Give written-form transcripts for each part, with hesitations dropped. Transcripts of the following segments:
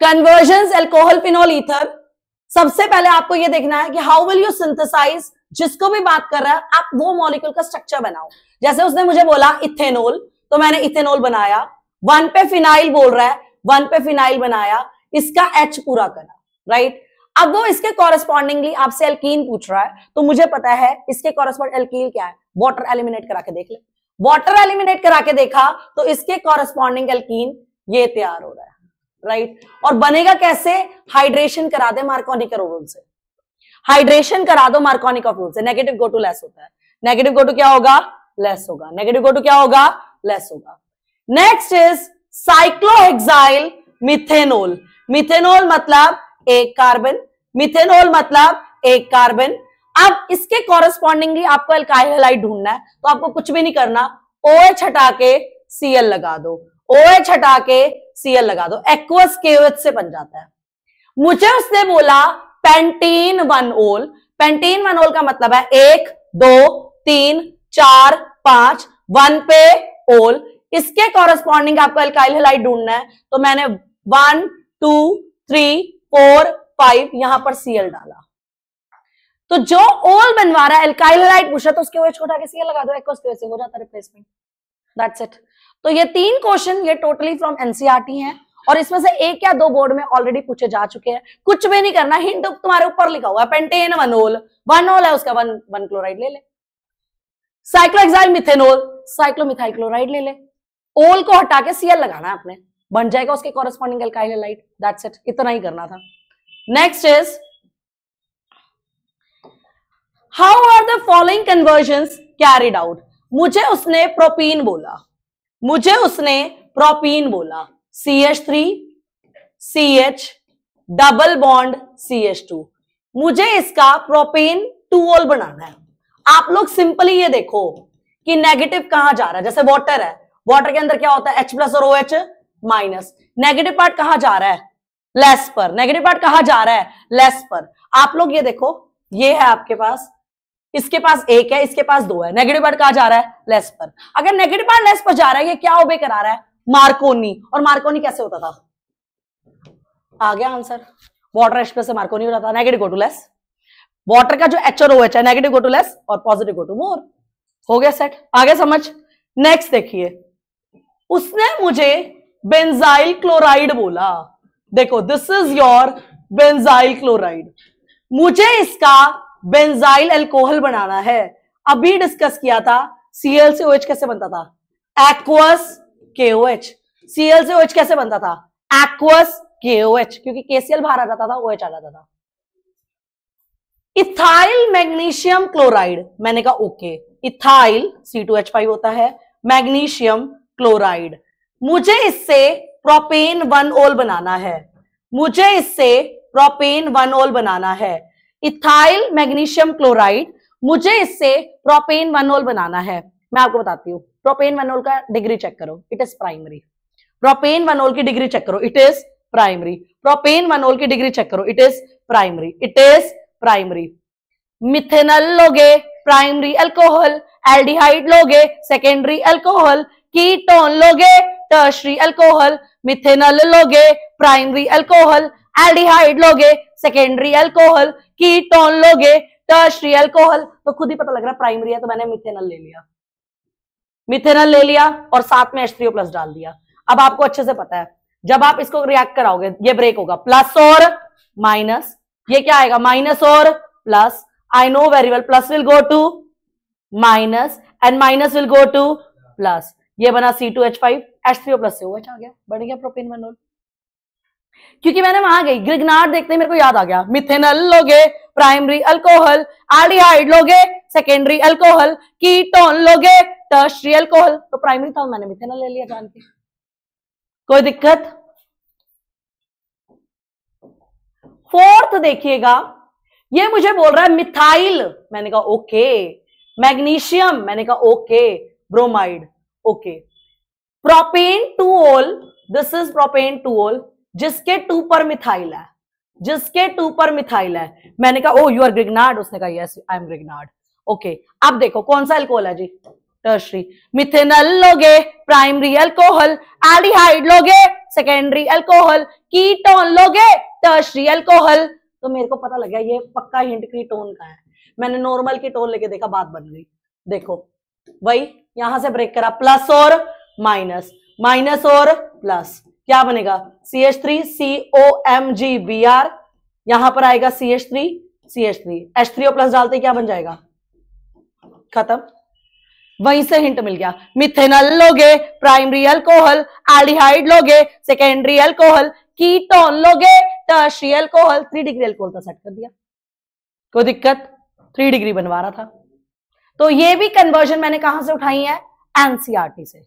Conversion alcohol phenol ether, सबसे पहले आपको यह देखना है कि हाउ विल यू सिंथेसाइज, जिसको भी बात कर रहा है आप वो मॉलिक्यूल का स्ट्रक्चर बनाओ। जैसे उसने मुझे बोला इथेनॉल, तो मैंने इथेनॉल बनाया, 1 पे फिनाइल बोल रहा है, 1 पे फिनाइल बनाया, इसका H पूरा करा, राइट। अब वो इसके कॉरेस्पॉन्डिंगली आपसे एल्कीन पूछ रहा है, तो मुझे पता है इसके कॉरेस्पॉन्ड एल्कीन क्या है, वाटर एलिमिनेट करा के देख ले। वाटर एलिमिनेट करा के देखा तो इसके कॉरेस्पॉन्डिंग एल्कीन ये तैयार हो रहा है, राइट। और बनेगा कैसे, हाइड्रेशन करा दे मार्कोनिक रूल से, हाइड्रेशन करा दो मार्कोनिक रूल से, नेगेटिव गो टू लेस होता है, नेगेटिव गो टू क्या होगा, लेस होगा, नेगेटिव गो टू क्या होगा, लेस होगा। Next is cyclohexyl methanol, methanol मतलब एक कार्बन, मिथेनॉल मतलब एक कार्बन। अब इसके कॉरेस्पॉन्डिंगली आपको अल्काइल हैलाइड ढूंढना है, तो आपको कुछ भी नहीं करना, OH हटा के Cl लगा दो, OH हटा के Cl लगा दो, एक्वस KOH से बन जाता है। मुझे उसने बोला पेंटीन 1 ओल, पेंटीन 1 ओल का मतलब है 1 2 3 4 5, 1 पे ओल, इसके कॉरेस्पॉन्डिंग आपको अल्काइल हैलाइड ढूंढना है, तो मैंने 1 2 3 4 5 यहां पर Cl डाला, तो जो ओल बनवा रहा है अल्काइल हैलाइड पूछा तो उसके OH को उठा के Cl लगा दो, एक्वस KOH से हो जाता है रिप्लेसमेंट, दैट्स इट। तो ये 3 क्वेश्चन ये टोटली फ्रॉम एनसीईआरटी हैं, और इसमें से 1 या 2 बोर्ड में ऑलरेडी पूछे जा चुके हैं, कुछ भी नहीं करना, हिंट तुम्हारे ऊपर लिखा हुआ है, पेंटेन 1 ओल, 1 ओल है उसका 1 क्लोराइड ले ले, साइक्लोहेक्साइल मिथेनॉल, साइक्लोमिथाइल क्लोराइड ले ले, ओल को हटा के Cl लगाना है आपने, बन जाएगा उसके corresponding alkyl halide, that's it, इतना ही करना था। Next is how are the following conversions carried out, मुझे उसने प्रोपीन बोला, मुझे उसने प्रोपीन बोला, CH3 CH double bond CH2, मुझे इसका प्रोपेन 2 ओल बनाना है। आप लोग सिंपली ये देखो कि नेगेटिव कहां जा रहा है, जैसे वाटर है, वाटर के अंदर क्या होता है H+ और OH माइनस, नेगेटिव पार्ट कहां जा रहा है, लेस पर, नेगेटिव पार्ट कहां जा रहा है, लेस पर। आप लोग ये देखो, ये है आपके पास, इसके पास 1 है, इसके पास 2 है, नेगेटिव पार्ट कहां जा रहा है, लेस पर। अगर नेगेटिव पार्ट लेस पर जा रहा है, ये क्या ओबे करा रहा है, मार्कोनी, और मार्कोनी कैसे होता था, आ गया आंसर, वाटर H+ से मार्कोनी हो जाता है, negative go to less, water का जो H और OH है नेगेटिव गो टू लेस और पॉजिटिव गो टू मोर, हो गया सेट, आ गया समझ। नेक्स्ट देखिए, उसने मुझे बेंजाइल क्लोराइड बोला, देखो this is your benzyl chloride, मुझे इसका बेंजाइल अल्कोहल बनाना है। अभी डिस्कस किया था Cl से OH कैसे बनता था, एक्वस KOH, Cl से OH कैसे बनता था, एक्वस KOH, क्योंकि KCl बाहर आ जाता था, OH आ जाता था। इथाइल मैग्नीशियम क्लोराइड, मैंने कहा ओके, इथाइल C2H5 होता है, मैग्नीशियम क्लोराइड, मुझे इससे प्रोपेन 1 ओल बनाना है, मुझे इससे प्रोपेन 1 ओल बनाना है, इथाइल मैग्नीशियम क्लोराइड, मुझे इससे प्रोपेन 1 ओल बनाना है। मैं आपको बताती हूँ, प्रोपेन 1 ओल का डिग्री चेक करो, इट इज प्राइमरी, प्रोपेन 1 ओल की डिग्री चेक करो, इट इज प्राइमरी, प्रोपेन 1 ओल की डिग्री चेक करो, it is primary, it is primary. Methanol लोगे प्राइमरी अल्कोहल, एल्डिहाइड लोगे सेकेंडरी अल्कोहल, कीटोन लोगे टर्शरी अल्कोहल, मिथेनॉल लोगे प्राइमरी अल्कोहल, एल्डिहाइड लोगे सेकेंडरी अल्कोहल, कीटोन लोगे टर्शरी अल्कोहल, तो खुद ही पता लग रहा है प्राइमरी है, तो मैंने मिथेनॉल ले लिया, मिथेनॉल ले लिया और साथ में H3O+ डाल दिया। अब आपको अच्छे से पता है जब आप इसको रिएक्ट कराओगे ये ब्रेक होगा, प्लस और माइनस, ये क्या आएगा, माइनस और plus, I know very well, plus will go to minus and minus will go to plus, ये बना C2H5, H3O+ से OH आ गया, बढ़ गया प्रोपेन 1 ओल। क्योंकि मैंने वहां गई ग्रिग्नार्ड देखते मेरे को याद आ गया, मिथेनॉल लोगे प्राइमरी अल्कोहल, एल्डिहाइड लोगे सेकेंडरी अल्कोहल, कीटोन लोगे टर्शरी अल्कोहल, तो प्राइमरी था मैंने मिथेनॉल ले लिया जान के, कोई दिक्कत। फोर्थ देखिएगा, ये मुझे बोल रहा है मिथाइल, मैंने कहा ओके, मैग्नीशियम, मैंने कहा ओके, ब्रोमाइड, ओके, प्रोपेन 2 ओल, दिस इज प्रोपेन 2 ओल, जिसके 2 पर मिथाइल है, जिसके 2 पर मिथाइल है, मैंने कहा ओ यू आर ग्रिग्नार्ड, उसने कहा yes I am Grignard, okay. अब देखो कौन सा अल्कोहल है जी, टर्शरी, मिथेनॉल लोगे प्राइमरी अल्कोहल, एल्डिहाइड लोगे सेकेंडरी अल्कोहल, कीटोन लोगे टर्शरी अल्कोहल। तो मेरे को पता लग गया ये पक्का हिंट कीटोन का है। मैंने नॉर्मल कीटोन लेके देखा, बात बन गई। देखो वही यहां से ब्रेक करा, प्लस और माइनस, माइनस और प्लस, क्या बनेगा CH3 COMgBr, यहां पर आएगा CH3 CH3 H3O प्लस डालते क्या बन जाएगा, खत्म। वहीं से हिंट मिल गया। मिथेनॉल लोगे प्राइमरी अल्कोहल, एल्डिहाइड लोगे सेकेंडरी अल्कोहल, कीटोन लोगे टर्शियरी अल्कोहल। 3 डिग्री अल्कोहल तो सेट कर दिया, कोई दिक्कत, 3 डिग्री बनवा रहा था। तो ये भी कन्वर्जन मैंने कहां से उठाई है, एनसीईआरटी से।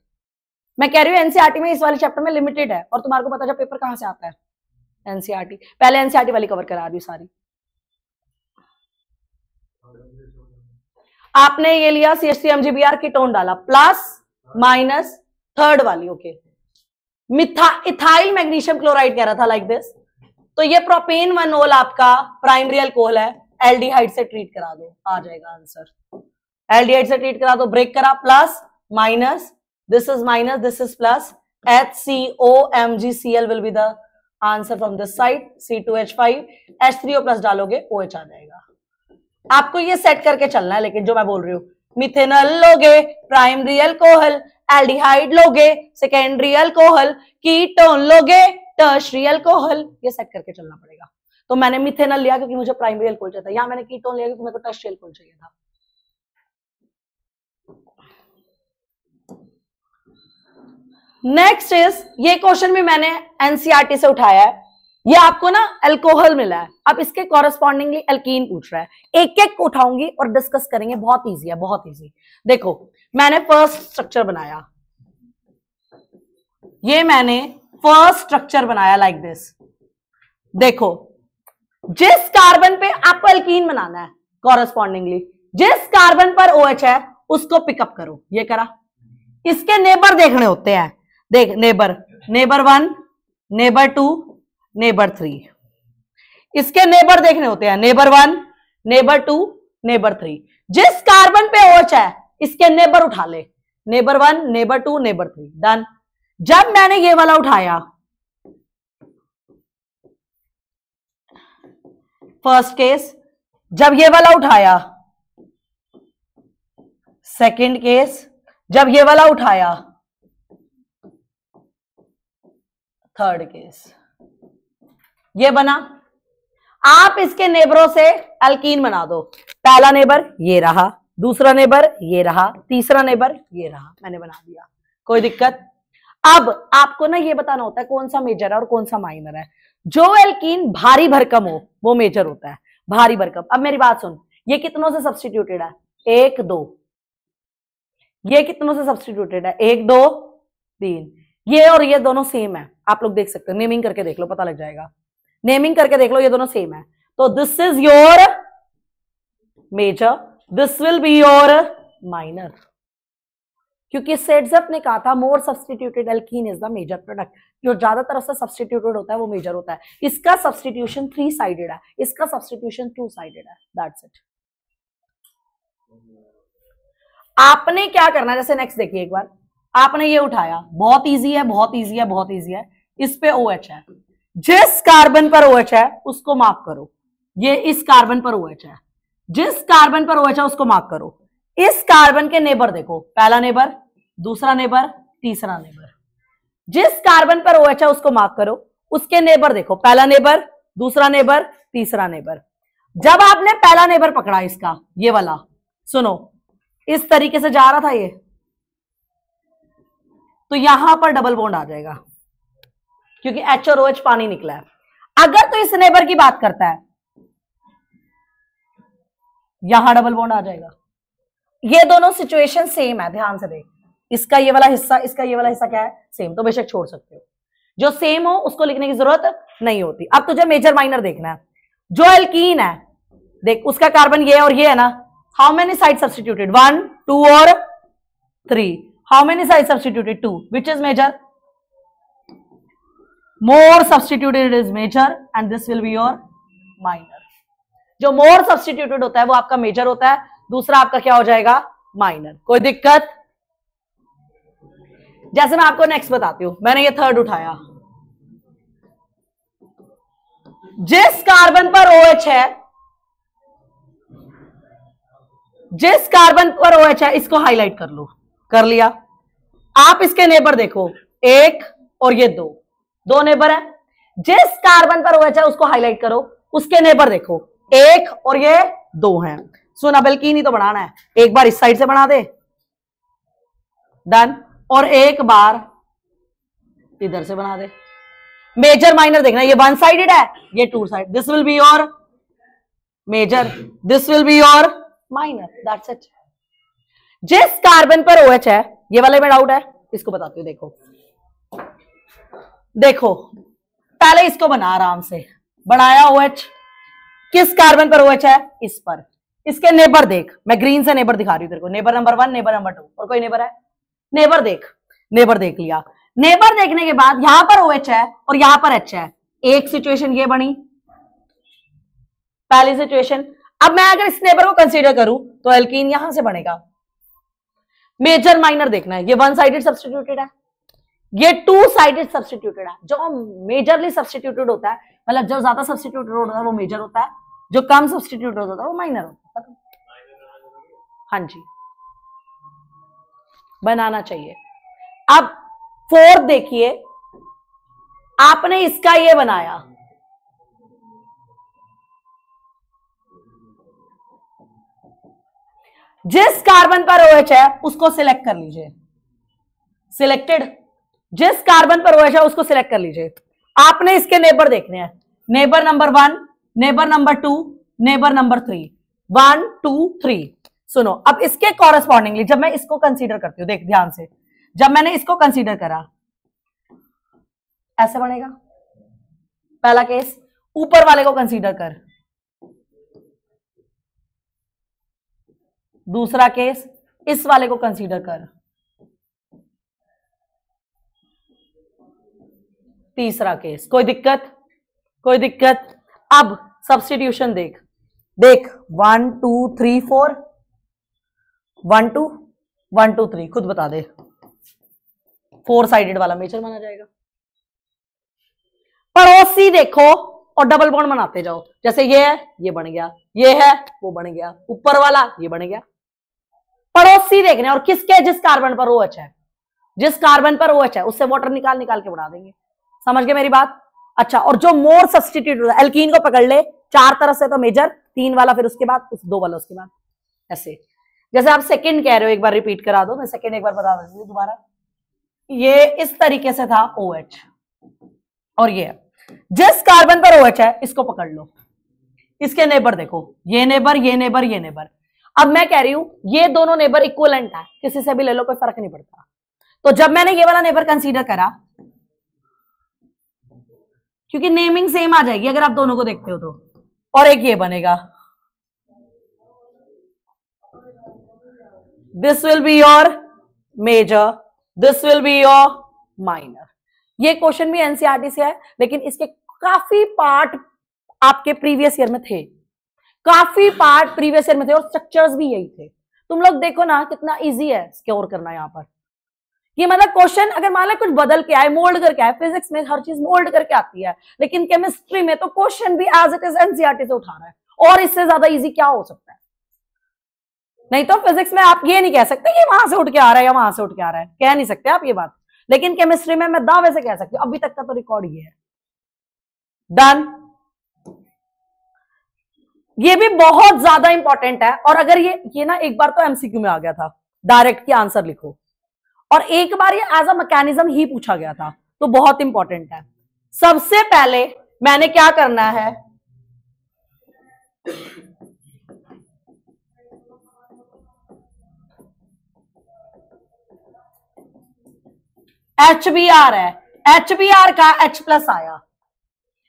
मैं कह रही हूं एनसीईआरटी में इस वाले चैप्टर में लिमिटेड है, और तुम्हारे को पता है पेपर कहां से आता है, एनसीईआरटी। पहले एनसीईआरटी वाली कवर करा दी सारी। आपने ये लिया CH3MgBr कीटोन डाला, प्लस माइनस थर्ड वाली, ओके। इथाइल मैग्नीशियम क्लोराइड कह रहा था लाइक दिस। तो ये प्रोपेन वनोल आपका प्राइमरी अल्कोहल है, एल्डिहाइड से ट्रीट करा दो, आ जाएगा आंसर। एल्डिहाइड से ट्रीट करा दो, ब्रेक करा, plus minus, this is minus, this is plus, HCOMgCl will be the answer from this side, C2H5, H3O plus डालोगे OH आ जाएगा। आपको ये सेट करके चलना है, लेकिन जो मैं बोल रही हूं, मिथेनॉल लोगे प्राइमरी अल्कोहल, एल्डिहाइड लोगे सेकेंडरी अल्कोहल, कीटोन लोगे टर्शरी अल्कोहल, ये सेट करके चलना पड़ेगा। तो मैंने मिथेनॉल लिया क्योंकि मुझे प्राइमरी अल्कोहल चाहिए था, यहां मैंने कीटोन लिया क्योंकि मेरे को टर्शरी अल्कोहल चाहिए था। नेक्स्ट इज, ये क्वेश्चन भी मैंने एनसीईआरटी से उठाया है। ये आपको ना अल्कोहल मिला है, अब इसके कॉरेस्पॉन्डिंगली अल्कीन पूछ रहा है। एक एक उठाऊंगी और डिस्कस करेंगे, बहुत इजी है, बहुत इजी। देखो मैंने फर्स्ट स्ट्रक्चर बनाया, ये मैंने फर्स्ट स्ट्रक्चर बनाया लाइक दिस। देखो जिस कार्बन पे आपको अल्कीन बनाना है कॉरेस्पॉन्डिंगली, जिस कार्बन पर OH है उसको पिकअप करो, ये करा। इसके नेबर देखने होते हैं, देख नेबर, नेबर 1, नेबर 2, नेबर 3। इसके नेबर देखने होते हैं, नेबर 1, नेबर 2, नेबर 3। जिस कार्बन पे OH है इसके नेबर उठा ले, नेबर 1, नेबर 2, नेबर 3, डन। जब मैंने ये वाला उठाया, फर्स्ट केस, जब ये वाला उठाया सेकंड केस, जब ये वाला उठाया थर्ड केस, ये बना। आप इसके नेबरों से अल्कीन बना दो। पहला नेबर ये रहा, दूसरा नेबर ये रहा, तीसरा नेबर ये रहा, मैंने बना दिया, कोई दिक्कत। अब आपको ना ये बताना होता है कौन सा मेजर है और कौन सा माइनर है। जो एल्कीन भारी भरकम हो वो मेजर होता है, भारी भरकम। अब मेरी बात सुन, ये कितनों से सब्स्टिट्यूटेड है, 1 2। ये कितनों से सब्स्टिट्यूटेड है, 1 2 3। ये और ये दोनों सेम है, आप लोग देख सकते हो, नेमिंग करके देख लो, पता लग जाएगा। नेमिंग करके देख लो, ये दोनों सेम है। तो this is your major, this will be your minor, क्योंकि सेट्सअप ने कहा था more substituted alkene is the major product. जो ज्यादातर उससे सब्स्टिट्यूटेड होता है वो मेजर होता है। इसका सब्स्टिट्यूशन 3 साइडेड है, इसका सब्स्टिट्यूशन 2 साइडेड है, दैट्स इट। आपने क्या करना है, जैसे नेक्स्ट देखिए एक बार, आपने ये उठाया, बहुत इजी है, बहुत इजी है, बहुत इजी है। इस पे OH है, जिस कार्बन पर OH है उसको मार्क करो। ये इस कार्बन पर OH है, जिस कार्बन पर OH है उसको मार्क करो। इस कार्बन के नेबर देखो, पहला नेबर, दूसरा नेबर, तीसरा नेबर। जिस कार्बन पर OH है उसको मार्क करो, उसके नेबर देखो, पहला नेबर, दूसरा नेबर, तीसरा नेबर। जब आपने पहला नेबर पकड़ा इसका, ये वाला, सुनो इस तरीके से जा रहा था ये, तो यहां पर डबल बॉन्ड आ जाएगा, क्योंकि H और OH पानी निकला है। अगर तो इस नेबर की बात करता है, यहां डबल बॉन्ड आ जाएगा। ये दोनों सिचुएशन सेम है, ध्यान से देख। इसका ये वाला हिस्सा, इसका ये वाला हिस्सा क्या है, सेम, तो बेशक छोड़ सकते हो। जो सेम हो उसको लिखने की जरूरत नहीं होती। अब तुझे मेजर माइनर देखना है। जो एल्कीन है देख, उसका कार्बन ये और ये है ना, हाउ मेनी साइड सब्स्टिट्यूटेड, 1 2 और 3। How many side substituted, 2, which is major, more substituted is major and this will be your minor। जो more substituted होता है वो आपका मेजर होता है, दूसरा आपका क्या हो जाएगा, माइनर। कोई दिक्कत? जैसे मैं आपको नेक्स्ट बताती हूं, मैंने ये थर्ड उठाया, जिस कार्बन पर OH है, जिस कार्बन पर OH है, इसको हाईलाइट कर लो। कर लिया। आप इसके नेबर देखो, एक और ये दो नेबर है। जिस कार्बन पर OH है उसको हाईलाइट करो, उसके नेबर देखो, एक और ये दो हैं। सुन, अब एल्कीन तो बनाना है, एक बार इस साइड से बना दे, डन, और एक बार इधर से बना दे। मेजर माइनर देखना, ये वन साइडेड है, ये two side, this will be your major, this will be your minor, that's it. जिस कार्बन पर OH है, ये वाले में डाउट है, इसको बताती हूँ। देखो देखो, पहले इसको बना, आराम से बनाया। OH किस कार्बन पर OH है? इस पर। इसके नेबर देख, मैं ग्रीन से नेबर दिखा रही हूं तेरे को, नेबर नंबर 1, नेबर नंबर 2, और कोई नेबर है? नेबर देख, नेबर देख लिया। नेबर देखने के बाद यहां पर OH है और यहां पर H है। एक सिचुएशन ये बनी, पहली सिचुएशन। अब मैं अगर इस नेबर को कंसीडर करूं तो एल्कीन यहां से बनेगा। मेजर माइनर देखना है, ये वन साइडेड सब्स्टिट्यूटेड है, ये टू साइडेड सब्स्टिट्यूटेड है। जो मेजरली सब्स्टिट्यूटेड होता है, मतलब जो ज्यादा सब्स्टिट्यूटेड होता है वो मेजर होता है, जो कम सब्स्टिट्यूटेड होता है वो माइनर होता है। हाँ जी, बनाना चाहिए। अब फोर्थ देखिए, आपने इसका ये बनाया, जिस कार्बन पर OH है उसको सिलेक्ट कर लीजिए, सिलेक्टेड। जिस कार्बन पर OH है उसको सिलेक्ट कर लीजिए। आपने इसके नेबर देखने हैं, neighbour number 1, neighbour number 2, neighbour number 3, 1 2 3। सुनो, अब इसके कॉरेस्पॉन्डिंगली जब मैं इसको कंसीडर करती हूँ, देख ध्यान से, जब मैंने इसको कंसीडर करा, ऐसे बनेगा पहला केस। ऊपर वाले को कंसीडर कर, दूसरा केस, इस वाले को कंसीडर कर, तीसरा केस। कोई दिक्कत? कोई दिक्कत? अब सब्स्टिट्यूशन देख, देख 1 2 3 4, 1 2 1 2 3, खुद बता दे। 4 साइडेड वाला मेजर माना जाएगा। पड़ोसी देखो और डबल बॉन्ड बनाते जाओ, जैसे ये है, ये बन गया, ये है, वो बन गया, ऊपर वाला ये बन गया। पड़ोसी देखने, और किसके? जिस कार्बन पर OH है, जिस कार्बन पर OH है उससे वाटर निकाल निकाल के बना देंगे। समझ गए मेरी बात? अच्छा, और जो मोर सब्स्टिट्यूट होता है, एल्कीन को पकड़ ले, 4 तरफ से तो मेजर, 3 वाला फिर उसके बाद, 2 वाला उसके बाद, ऐसे। जैसे आप सेकंड कह रहे हो, एक बार रिपीट करा दो, मैं सेकंड एक बार बता दूंगी दोबारा। ये इस तरीके से था OH, और ये जिस कार्बन पर OH है इसको पकड़ लो, इसके नेबर देखो, ये नेबर, ये नेबर, ये नेबर। अब मैं कह रही हूं ये दोनों नेबर इक्विवेलेंट है, किसी से भी ले लो, कोई फर्क नहीं पड़ता। तो जब मैंने ये वाला नेबर कंसीडर करा, क्योंकि नेमिंग सेम आ जाएगी अगर आप दोनों को देखते हो तो, और एक ये बनेगा, this will be your major, this will be your minor. ये क्वेश्चन भी एनसीईआरटी से है, लेकिन इसके काफी पार्ट आपके प्रीवियस ईयर में थे, काफी पार्ट प्रीवियस ईयर में थे, और स्ट्रक्चर्स भी यही थे। तुम लोग देखो ना कितना इजी है स्कोर करना यहाँ पर। ये मतलब क्वेश्चन अगर मान लो कुछ बदल के आए, मोल्ड करके आए, फिजिक्स में हर चीज मोल्ड करके आती है, लेकिन केमिस्ट्री में तो क्वेश्चन भी एज इट इज एनसीईआरटी से उठा रहा है, और इससे ज्यादा इजी क्या हो सकता है? नहीं तो फिजिक्स में आप ये नहीं कह सकते कि वहां से उठ के आ रहा है या वहां से उठ के आ रहा है, कह नहीं सकते आप ये बात, लेकिन केमिस्ट्री में मैं दावे से कह सकती हूँ, अभी तक का तो रिकॉर्ड ये है। डन। ये भी बहुत ज्यादा इंपॉर्टेंट है, और अगर ये ना एक बार तो एमसीक्यू में आ गया था, डायरेक्ट की आंसर लिखो, और एक बार ये एज अ मैकेनिज्म ही पूछा गया था, तो बहुत इंपॉर्टेंट है। सबसे पहले मैंने क्या करना है, HBr है, HBr का H+ आया,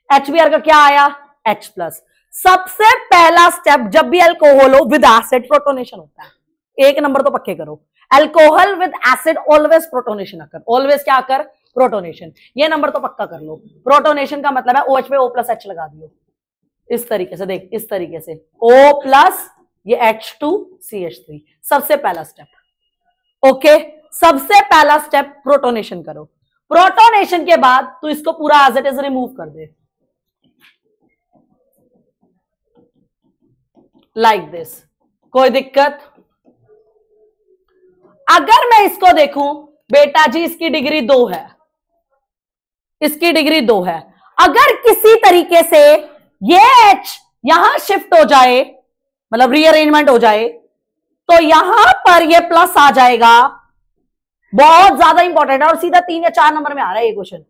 HBr का क्या आया? H+। सबसे पहला स्टेप जब भी अल्कोहल हो विद एसिड, प्रोटोनेशन होता है। 1 नंबर तो पक्के करो, alcohol with acid always protonation occur, always क्या कर? प्रोटोनेशन। ये नंबर तो पक्का कर लो। प्रोटोनेशन का मतलब है OH पे O+H लगा दियो, इस तरीके से, देख इस तरीके से, O+, ये H2CH3, सबसे पहला स्टेप। ओके, सबसे पहला स्टेप प्रोटोनेशन करो। प्रोटोनेशन के बाद तू इसको पूरा एज इट इज रिमूव कर दे, लाइक दिस। कोई दिक्कत? अगर मैं इसको देखूं बेटा जी, इसकी डिग्री 2 है, इसकी डिग्री 2 है। अगर किसी तरीके से ये H यहां शिफ्ट हो जाए, मतलब रीअरेंजमेंट हो जाए, तो यहां पर ये प्लस आ जाएगा। बहुत ज्यादा इंपॉर्टेंट है और सीधा 3 या 4 नंबर में आ रहा है ये क्वेश्चन।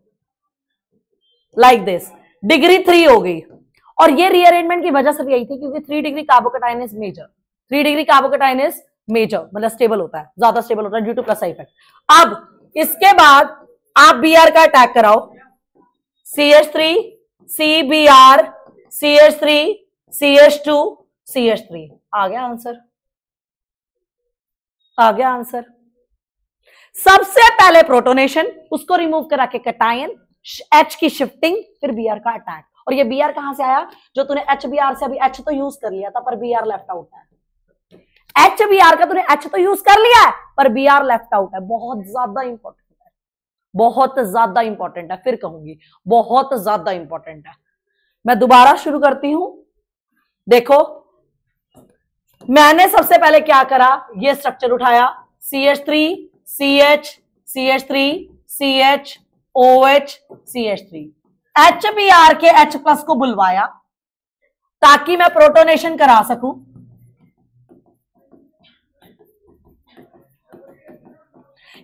लाइक दिस, डिग्री 3 हो गई। और ये रीअरेंजमेंट की वजह सिर्फ यही थी क्योंकि 3 degree carbocation is major. 3 degree carbocation is major, मतलब स्टेबल होता है, ज्यादा स्टेबल होता है ड्यू टू प्लस इफेक्ट। अब इसके बाद आप Br का अटैक कराओ, CH3 CBr CH3 CH2 CH3। आ गया आंसर, आ गया आंसर। सबसे पहले प्रोटोनेशन, उसको रिमूव करा के कैटायन, H की शिफ्टिंग, फिर Br का अटैक। और ये Br कहां से आया? जो तूने HBr से अभी H तो यूज कर लिया था पर Br लेफ्ट आउट है। HBr का तूने H तो यूज कर लिया है पर Br लेफ्ट आउट है। बहुत ज्यादा इंपॉर्टेंट है, बहुत ज्यादा इंपॉर्टेंट है, फिर कहूंगी बहुत ज्यादा इंपॉर्टेंट है। मैं दोबारा शुरू करती हूं। देखो मैंने सबसे पहले क्या करा, ये स्ट्रक्चर उठाया, CH3 CH CH3 CH OH CH3, HBr के H प्लस को बुलवाया ताकि मैं प्रोटोनेशन करा सकूं।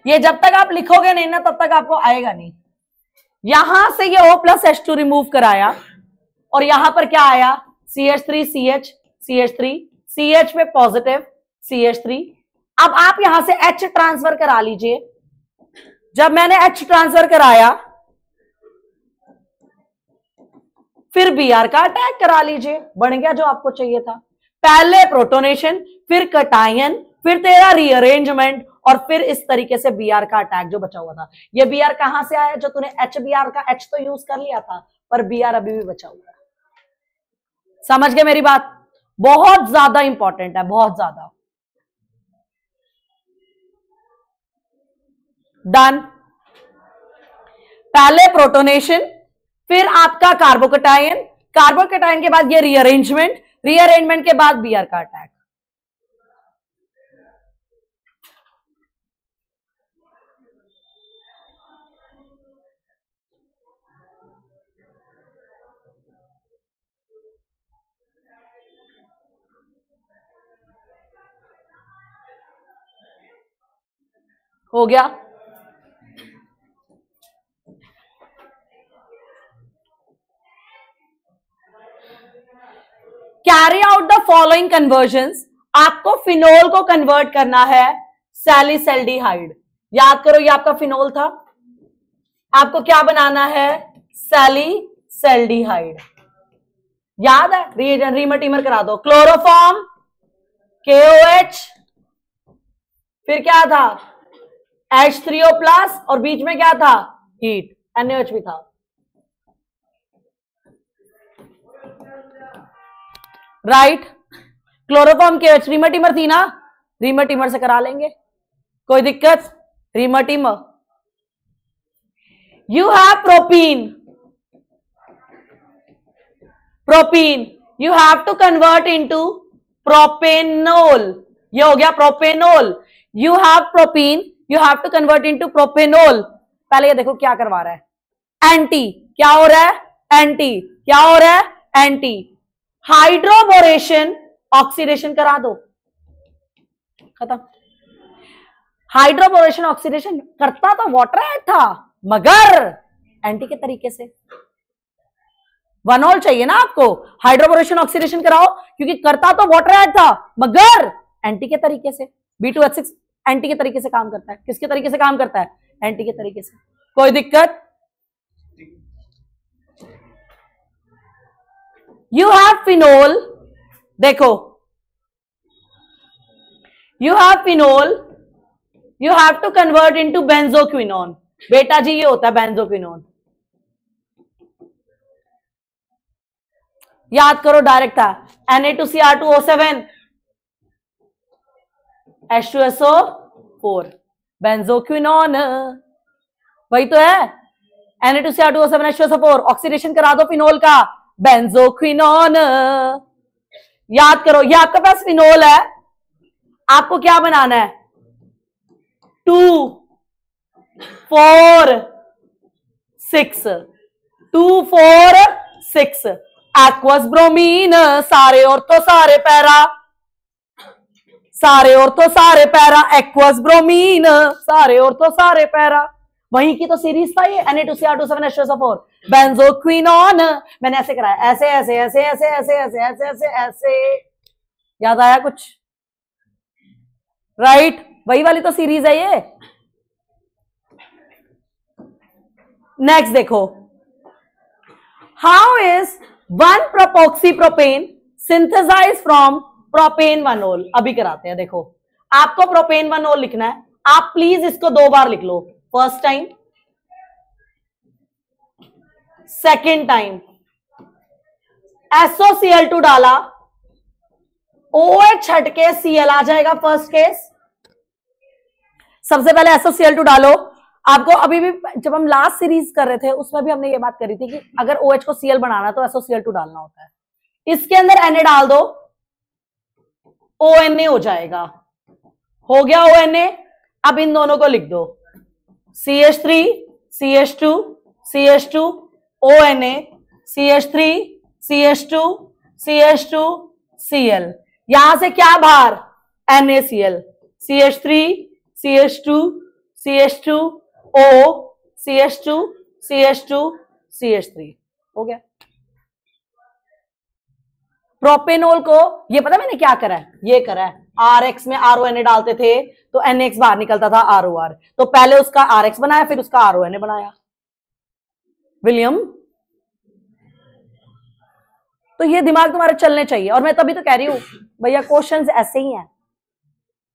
ये जब तक आप लिखोगे नहीं ना तब तक आपको आएगा नहीं। यहां से ये O प्लस H2 रिमूव कराया और यहां पर क्या आया, CH3 CH CH3 CH पे पॉजिटिव CH3। अब आप यहां से H ट्रांसफर करा लीजिए। जब मैंने H ट्रांसफर कराया फिर Br का अटैक करा लीजिए, बन गया जो आपको चाहिए था। पहले प्रोटोनेशन, फिर कैटायन, फिर तेरा रीअरेंजमेंट और फिर इस तरीके से Br का अटैक जो बचा हुआ था। ये Br कहां से आया? जो तूने HBr का H तो यूज कर लिया था पर Br अभी भी बचा हुआ है। समझ गए मेरी बात? बहुत ज्यादा इंपॉर्टेंट है, बहुत ज्यादा। डन। पहले प्रोटोनेशन, फिर आपका कार्बोकैटायन, कार्बोकैटायन के बाद ये रीअरेंजमेंट, रीअरेंजमेंट के बाद Br का अटैक। हो गया? Carry out the following convergence. आपको फिनोल को कन्वर्ट करना है सैलिसैल्डिहाइड। याद करो ये आपका फिनोल था, आपको क्या बनाना है? सैलिसैल्डिहाइड। याद है? रीमटीमर करा दो। क्लोरोफॉर्म KOH, फिर क्या था? H3O प्लस और बीच में क्या था? हीट, NaOH भी था। राइट, क्लोरोफॉर्म KOH, रीमटीमर थी ना, रीमटीमर से करा लेंगे, कोई दिक्कत? Reimer Tiemann. You have propene, propene you have to convert into propanol. ये हो गया propanol. You have propene, you have to convert into propanol. पहले ये देखो क्या करवा रहा है, एंटी। क्या हो रहा है? एंटी। क्या हो रहा है? एंटी। हाइड्रोबोरेशन, ऑक्सीडेशन करा दो, खत्म। हाइड्रोबोरेशन ऑक्सीडेशन करता तो वाटर एड था मगर एंटी के तरीके से। वनॉल चाहिए ना आपको, हाइड्रोबोरेशन ऑक्सीडेशन कराओ क्योंकि करता तो वाटर एड था मगर एंटी के तरीके से। B2H6 एंटी के तरीके से काम करता है। किसके तरीके से काम करता है? एंटी के तरीके से। कोई दिक्कत? यू हैव फिनोल, देखो you have phenol, you have to convert into benzoquinone. बेटा जी ये होता है बेंजोक्विनोन। याद करो डायरेक्ट था, Na2Cr2O7 H2SO4 बेंजोक्विनोन, वही तो है। Na2Cr2O7 H2SO4, ऑक्सीडेशन करा दो फिनोल का, बेंजोक्विनोन। याद करो, ये आपके पास फिनोल है, आपको क्या बनाना है, 2 4 6, 2 4 6, एक्वस ब्रोमीन, सारे और तो सारे पैरा, सारे और तो सारे पैरा, एक्वस ब्रोमीन, सारे और तो सारे पैरा। वहीं की तो सीरीज था ये, Na2Cr2 7H2SO4, बेंजोक्विनोन। मैंने ऐसे कराया, ऐसे ऐसे ऐसे ऐसे ऐसे ऐसे ऐसे ऐसे ऐसे, याद आया कुछ? राइट, वही वाली तो सीरीज है ये। नेक्स्ट देखो, how is 1 propoxypropane synthesise from propane 1-ol। अभी कराते हैं। देखो, आपको प्रोपेन 1-ol लिखना है, आप प्लीज इसको 2 बार लिख लो, first time, second time. SOCl2 डाला, OH हट के Cl आ जाएगा फर्स्ट केस। सबसे पहले SOCl2 डालो। आपको अभी भी, जब हम लास्ट सीरीज कर रहे थे उसमें भी हमने ये बात करी थी कि अगर OH को Cl बनाना तो SOCl2 डालना होता है। इसके अंदर Na डाल दो, ONA हो जाएगा। हो गया ONA। अब इन दोनों को लिख दो, CH3 CH2 CH2 ONA, CH3 CH2 CH2 Cl। यहां से क्या बाहर, NaCl, CH3 CH2 CH2 O, CH2 CH2 CH3। हो गया। प्रोपेनोल को, ये पता मैंने क्या करा है, ये करा है, RX में RONA डालते थे तो NX बाहर निकलता था, ROR, तो पहले उसका RX बनाया फिर उसका RONA बनाया, विलियम। तो ये दिमाग तुम्हारे चलने चाहिए। और मैं तभी तो कह रही हूं भैया, क्वेश्चंस ऐसे ही हैं,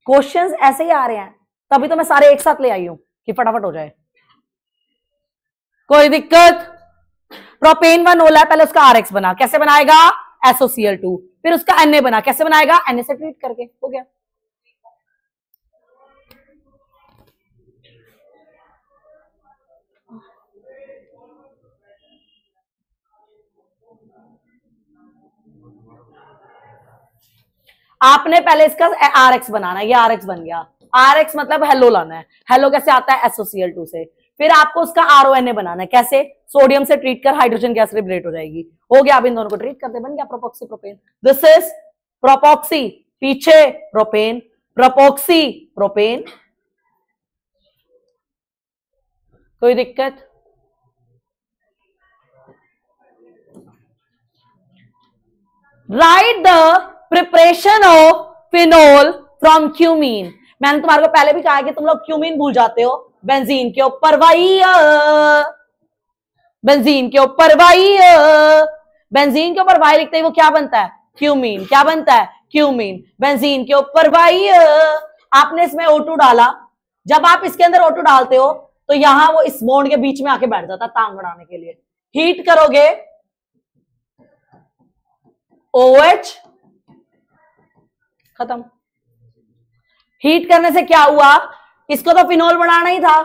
क्वेश्चंस ऐसे ही आ रहे हैं, तभी तो मैं सारे एक साथ ले आई हूं कि फटाफट हो जाए। कोई दिक्कत? प्रोपेन 1-ol है, पहले उसका RX बना, कैसे बनाएगा, SOCl2, फिर उसका Na बना, कैसे बनाएगा, Na से ट्रीट करके। हो गया। आपने पहले इसका RX बनाना है, ये RX बन गया। RX मतलब हेलो लाना है, हेलो कैसे आता है, SOCl2 से। फिर आपको उसका RONA बनाना है, कैसे, सोडियम से ट्रीट कर हाइड्रोजन गैस लिबरेट हो जाएगी। हो गया, आप इन दोनों को ट्रीट करते, बन गया प्रोपोक्सी प्रोपेन। दिस इज प्रोपोक्सी, पीछे प्रोपेन, प्रोपोक्सी प्रोपेन। कोई दिक्कत? Right the preparation of phenol from cumene. मैंने तुम्हारे को पहले भी कहा कि तुम लोग क्यूमीन भूल जाते हो, बेंजीन के ऊपर वाई, बेंजीन के ऊपर वाई, बेंजीन के ऊपर वाई लिखते ही वो क्या बनता है, क्यूमीन। क्या बनता है, क्यूमीन। बेंजीन के ऊपर वाई, आपने इसमें O2 डाला, जब आप इसके अंदर O2 डालते हो तो यहां वो इस बॉन्ड के बीच में आके बैठ जाता है तांग बढ़ाने के लिए। हीट करोगे, OH खत्म। हीट करने से क्या हुआ, इसको तो फिनोल बनाना ही था,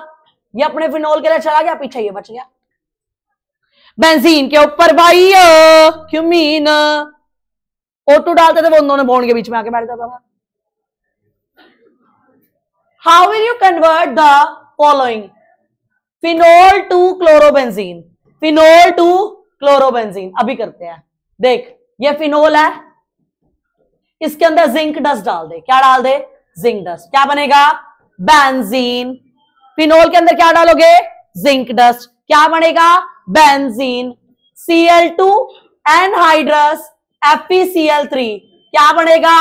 ये अपने फिनोल के लिए चला गया, पीछे ये बच गया। बेंजीन के ऊपर भाई क्यूमीन, O2 डालते थे, वो दोनों बॉन्ड के बीच में आके बैठ जाता था। How will you convert the following, phenol to chlorobenzene, phenol to chlorobenzene. अभी करते हैं। देख, ये फिनोल है, इसके अंदर जिंक डस्ट डाल दे। क्या डाल दे, जिंक डस्ट। क्या बनेगा, बेंजीन। फिनोल के अंदर क्या डालोगे, जिंक डस्ट। क्या बनेगा, बेंजीन। Cl2 एनहाइड्रस FeCl3, क्या बनेगा,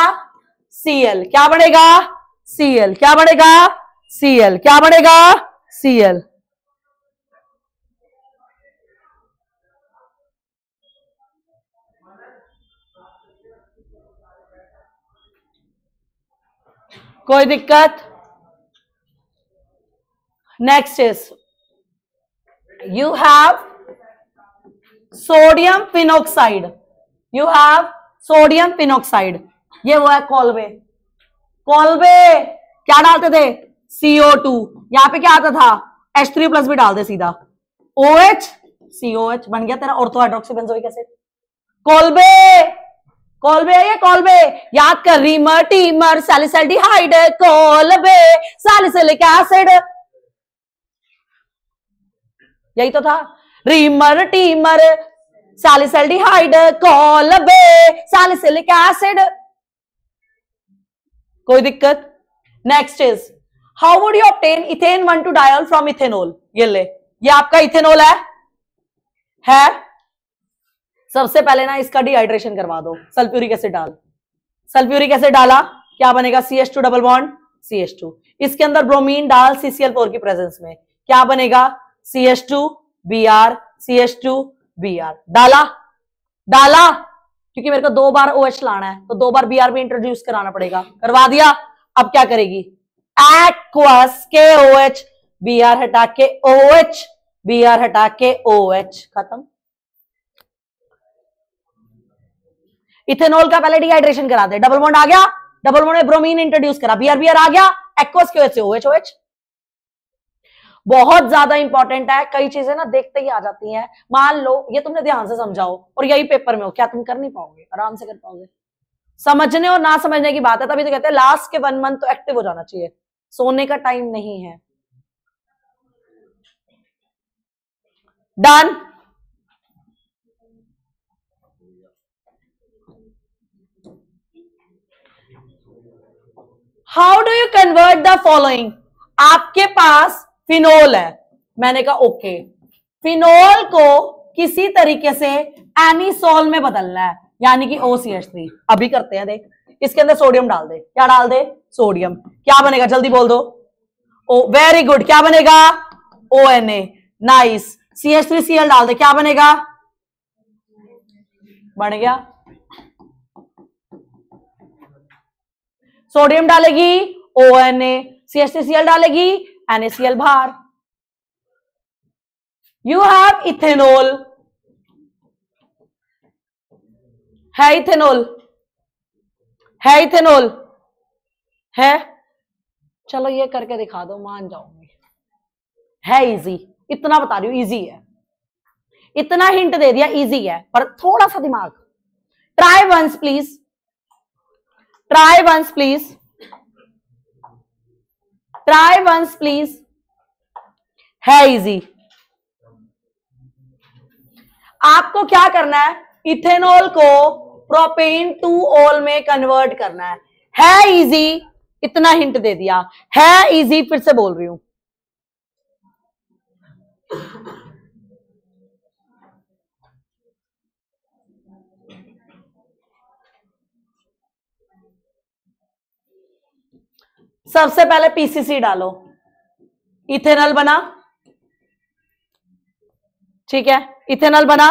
Cl। क्या बनेगा, Cl। क्या बनेगा, Cl। क्या बनेगा, Cl। कोई दिक्कत? Next is you have sodium phenoxide, you have sodium phenoxide। ये वो है कॉल्वे। कॉल्वे क्या डालते थे, CO2, यहां पे क्या आता था, H3+ भी डाल दे सीधा, OH COH बन गया तेरा ortho hydroxy benzoic acid. Kolbe Kolbe है ये कॉल्बे, याद कर, Reimer Tiemann salicylaldehyde Kolbe salicylic acid, यही तो था, Reimer Tiemann salicylaldehyde Kolbe salicylic acid. कोई दिक्कत? Next is how would you obtain ethane 1,2-डायोल फ्रॉम इथेनॉल। ये ले, ये आपका इथेनॉल है। सबसे पहले ना इसका डिहाइड्रेशन करवा दो, सल्फ्यूरिक एसिड डाल, सल्फ्यूरिक एसिड डाला, क्या बनेगा, CH2 डबल बॉन्ड CH2, इसके अंदर ब्रोमीन डाल CCl4 की प्रेजेंस में, क्या बनेगा, CH2 Br CH2 Br। डाला क्योंकि मेरे को 2 बार OH लाना है तो 2 बार Br भी इंट्रोड्यूस कराना पड़ेगा, करवा दिया। अब क्या करेगी, एक्वस KOH, Br हटा के OH, Br हटा के OH, खत्म। इथेनॉल का पहले डिहाइड्रेशन करा दे, डबल बॉन्ड आ गया, डबल बॉन्ड में ब्रोमीन इंट्रोड्यूस करा, Br आ गया, एक्वस KOH से OH। बहुत ज्यादा इंपॉर्टेंट है, कई चीजें ना देखते ही आ जाती हैं। मान लो ये तुमने ध्यान से समझाओ और यही पेपर में हो, क्या तुम कर नहीं पाओगे, आराम से कर पाओगे। समझने और ना समझने की बात है, तभी तो कहते हैं लास्ट के 1 मंथ तो एक्टिव हो जाना चाहिए, सोने का टाइम नहीं है। Done. How do you convert the following. आपके पास फिनोल है, मैंने कहा ओके, फिनोल को किसी तरीके से एनिसोल में बदलना है, यानी कि OCH3। अभी करते हैं, देख, इसके अंदर सोडियम डाल दे, क्या डाल दे, सोडियम, क्या बनेगा, जल्दी बोल दो, ओ वेरी गुड, क्या बनेगा, ONA, नाइस। CH3Cl डाल दे, क्या बनेगा, बन गया। सोडियम डालेगी ONA, CH3Cl डालेगी NaCl बाहर, यू हैव इथेनॉल, है इथेनॉल, है इथेनॉल, है। चलो ये करके दिखा दो, मान जाऊंगी, है इजी, इतना बता रही हूं, इजी है, इतना हिंट दे दिया, इजी है, पर थोड़ा सा दिमाग। Try once please, try once please, try once please, है इजी। आपको क्या करना है, इथेनॉल को प्रोपेन 2-ऑल में कन्वर्ट करना है इजी, इतना हिंट दे दिया, है इजी, फिर से बोल रही हूं। सबसे पहले PCC डालो, इथेनॉल बना, ठीक है, इथेनॉल बना।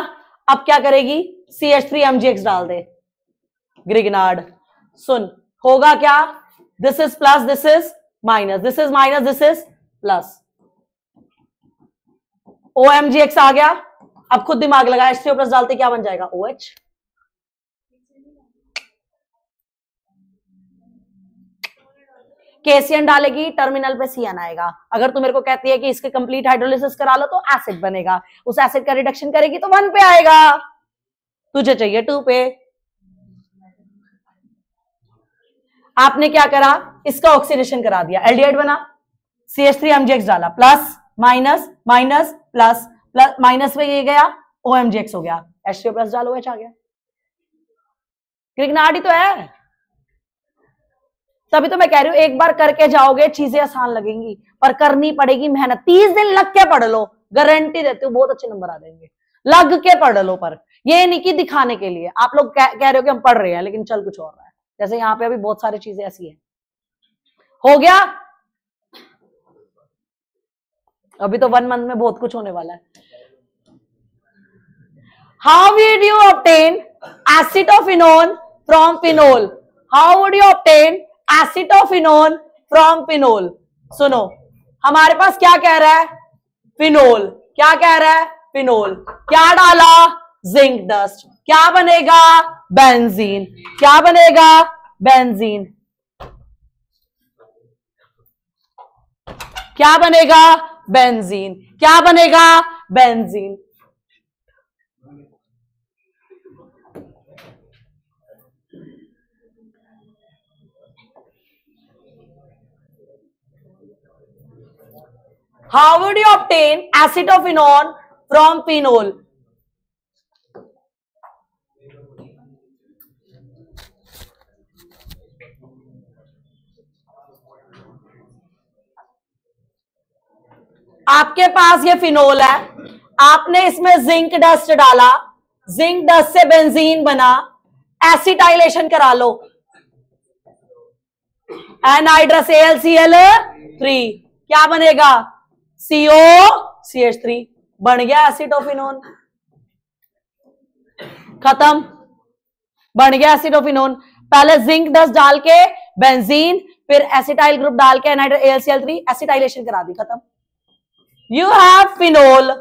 अब क्या करेगी, CH3MgX डाल दे, ग्रिगनार्ड। सुन, होगा क्या, this is plus, this is minus, this is minus, this is plus, OMgX आ गया। अब खुद दिमाग लगा, H3O प्लस डालते क्या बन जाएगा, OH। KCN डालेगी, टर्मिनल पे CN आएगा। अगर तू मेरे को कहती है कि इसके कंप्लीट हाइड्रोलिसिस करा लो तो एसिड बनेगा, उस एसिड का रिडक्शन करेगी तो 1 पे आएगा, तुझे चाहिए 2 पे। आपने क्या करा, इसका ऑक्सीडेशन करा दिया, एल्डिहाइड बना, CH3MgX डाला, plus minus minus plus, plus minus में ये गया, OMgX हो गया, H3O प्लस डालो, OH आ गया। ग्रिगनार्ड ही तो है, तभी तो मैं कह रही हूं एक बार करके जाओगे चीजें आसान लगेंगी, पर करनी पड़ेगी मेहनत। 30 दिन लग के पढ़ लो, गारंटी देती हूँ बहुत अच्छे नंबर आ जाएंगे, लग के पढ़ लो। पर ये नहीं कि दिखाने के लिए, आप लोग कह रहे हो कि हम पढ़ रहे हैं लेकिन चल कुछ और रहा है। जैसे यहाँ पे अभी बहुत सारी चीजें ऐसी हैं। हो गया, अभी तो 1 मंथ में बहुत कुछ होने वाला है। How would you obtain acetophenone from phenol, how would you obtain acetophenone from phenol. सुनो, हमारे पास क्या कह रहा है, फिनोल, क्या कह रहा है, फिनोल, क्या डाला, जिंक डस्ट, क्या बनेगा, बेंजीन, क्या बनेगा, बेंजीन, क्या बनेगा, बेंजीन, क्या बनेगा, benzene. How would you obtain acetophenone from phenol? आपके पास ये फिनोल है, आपने इसमें जिंक डस्ट डाला, जिंक डस्ट से बेंजीन बना, एसिटाइलेशन करा लो, एनहाइड्रस AlCl3, क्या बनेगा? COCH3, बन गया एसिटोफिनोन, खत्म, बन गया एसिटोफिनोन। पहले जिंक डस्ट डाल के बेंजीन, फिर एसिटाइल ग्रुप डाल के एनहाइड्रस AlCl3, एसिटाइलेशन करा दी, खत्म। यू हैव फिनोल,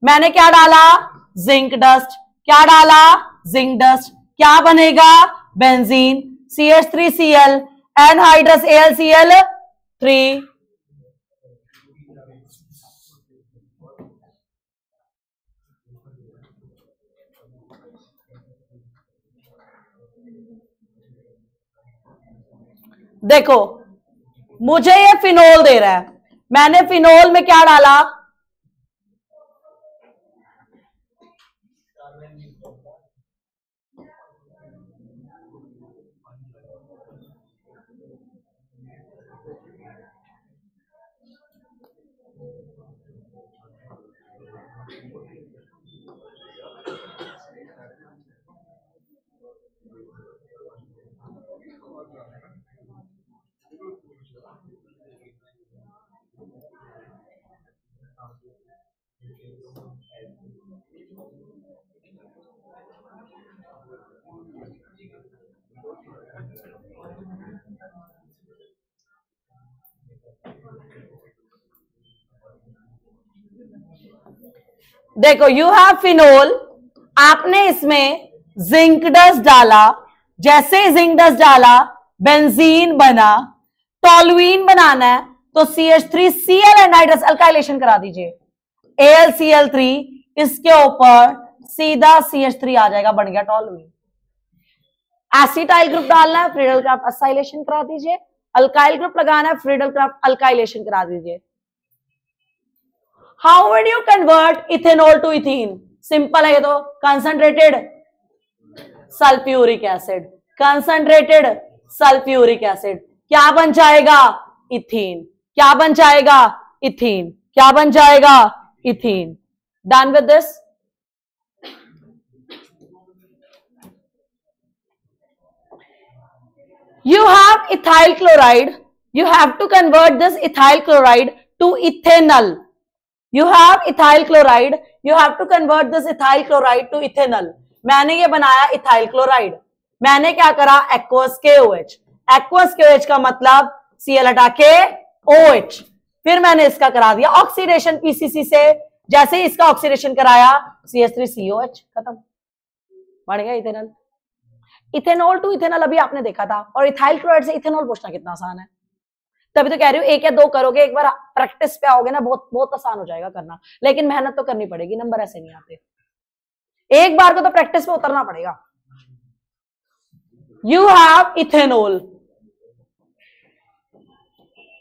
मैंने क्या डाला? जिंक डस्ट, क्या डाला? जिंक डस्ट, क्या बनेगा? Benzene, CH3Cl, anhydrous AlCl3। देखो मुझे ये फिनोल दे रहा है, मैंने फिनोल में क्या डाला? देखो यू हैव फिनोल, आपने इसमें जिंक डस्ट डाला, जैसे ही जिंक डस्ट डाला बेंजीन बना, टॉलुइन बनाना है तो CH3Cl एनहाइड्रस अल्काइलेशन करा दीजिए, AlCl3, इसके ऊपर सीधा CH3 आ जाएगा, बन गया टॉलुइन। एसिटाइल ग्रुप डालना है, फ्रीडल क्राफ्ट असाइलेशन करा दीजिए, अल्काइल ग्रुप लगाना है, फ्रीडल क्राफ्ट अल्काइलेशन करा दीजिए। How would you convert ethanol to ethene? Simple है ये तो, concentrated sulphuric acid, concentrated sulphuric acid, क्या बन जाएगा? इथीन, क्या बन जाएगा? इथीन, क्या बन जाएगा? Ethene. Done with this? You have ethyl chloride, you have to convert this ethyl chloride to ethanol. You have ethyl chloride, you have to convert this ethyl chloride to ethanol. मैंने ये बनाया ethyl chloride, मैंने क्या करा? aqueous KOH, aqueous KOH का मतलब Cl हटा के OH, फिर मैंने इसका करा दिया ऑक्सीडेशन PCC से, जैसे ही इसका ऑक्सीडेशन कराया CH3COH, खत्म, बन गया इथेनॉल। इथेनॉल टू इथेनॉल अभी आपने देखा था, और इथाइल क्लोराइड से इथेनॉल पूछना कितना आसान है, तभी तो कह रही हूँ एक या दो करोगे, एक बार प्रैक्टिस पे आओगे ना बहुत बहुत आसान हो जाएगा करना, लेकिन मेहनत तो करनी पड़ेगी, नंबर ऐसे नहीं आते, एक बार को तो प्रैक्टिस पे उतरना पड़ेगा। यू हैव इथेनॉल,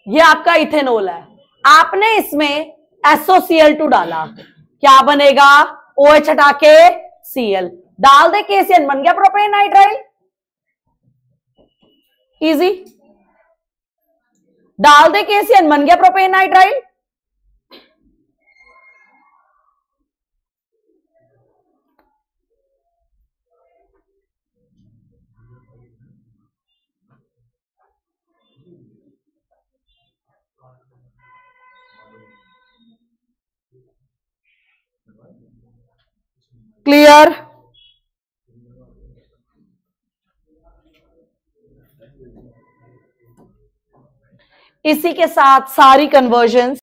ये आपका इथेनॉल है, आपने इसमें SOCl2 डाला, क्या बनेगा? OH हटा के Cl, डाल दे KCN, बन गया प्रोपेन नाइट्राइल, इजी, डाल दे KCN, बन गया प्रोपेन नाइट्राइल। क्लियर? इसी के साथ सारी कन्वर्जन